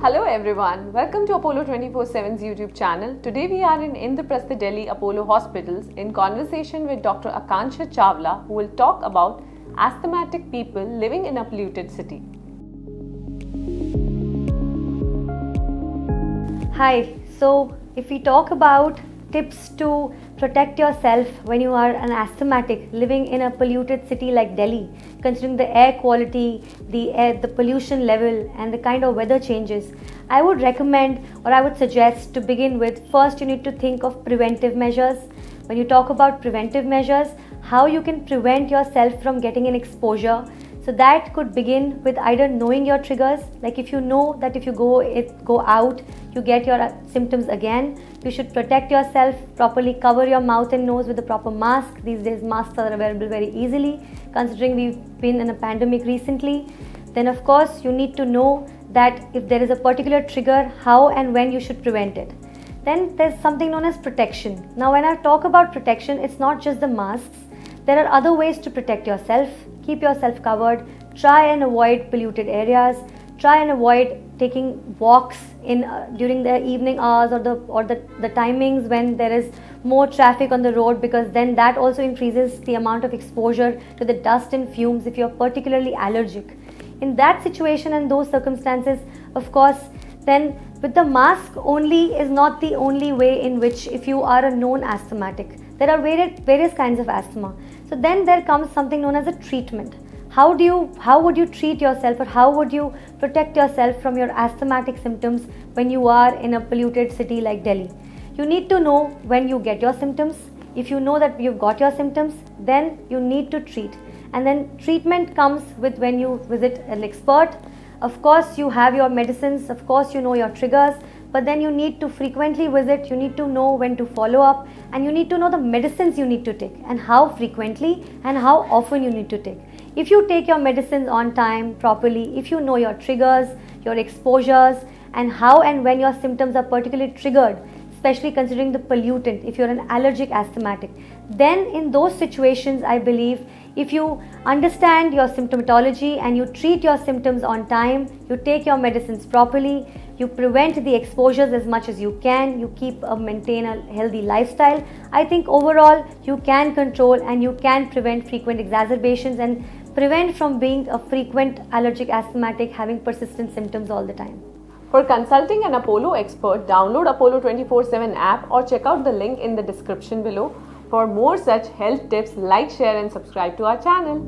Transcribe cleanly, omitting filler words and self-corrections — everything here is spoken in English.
Hello everyone, welcome to Apollo 24/7's YouTube channel. Today we are in Indraprastha, Delhi Apollo Hospitals in conversation with Dr. Aakanksha Chawla, who will talk about asthmatic people living in a polluted city. Hi, so if we talk about tips to protect yourself when you are an asthmatic living in a polluted city like Delhi, considering the air quality, the pollution level and the kind of weather changes, I would recommend or I would suggest to begin with, first you need to think of preventive measures. When you talk about preventive measures, how you can prevent yourself from getting an exposure. So that could begin with either knowing your triggers, like if you know that if you go out, you get your symptoms again, you should protect yourself, properly cover your mouth and nose with a proper mask. These days masks are available very easily, considering we've been in a pandemic recently. Then of course you need to know that if there is a particular trigger, how and when you should prevent it. Then there's something known as protection. Now when I talk about protection, it's not just the masks. There are other ways to protect yourself. Keep yourself covered, try and avoid polluted areas, try and avoid taking walks during the evening hours or the timings when there is more traffic on the road, because then that also increases the amount of exposure to the dust and fumes if you're particularly allergic. In that situation and those circumstances, of course, then with the mask only is not the only way in which, if you are a known asthmatic, there are various kinds of asthma. So then there comes something known as a treatment. How would you treat yourself, or how would you protect yourself from your asthmatic symptoms when you are in a polluted city like Delhi? You need to know when you get your symptoms. If you know that you've got your symptoms, then you need to treat. And then treatment comes with when you visit an expert. Of course, you have your medicines, of course you know your triggers, but then you need to frequently visit, you need to know when to follow up, and you need to know the medicines you need to take and how frequently and how often you need to take. If you take your medicines on time, properly, if you know your triggers, your exposures, and how and when your symptoms are particularly triggered, especially considering the pollutant, if you're an allergic asthmatic, then in those situations, I believe, if you understand your symptomatology and you treat your symptoms on time, you take your medicines properly, you prevent the exposures as much as you can, you maintain a healthy lifestyle, I think overall you can control and you can prevent frequent exacerbations and prevent from being a frequent allergic asthmatic having persistent symptoms all the time. For consulting an Apollo expert, download Apollo 24/7 app or check out the link in the description below. For more such health tips, like, share and subscribe to our channel.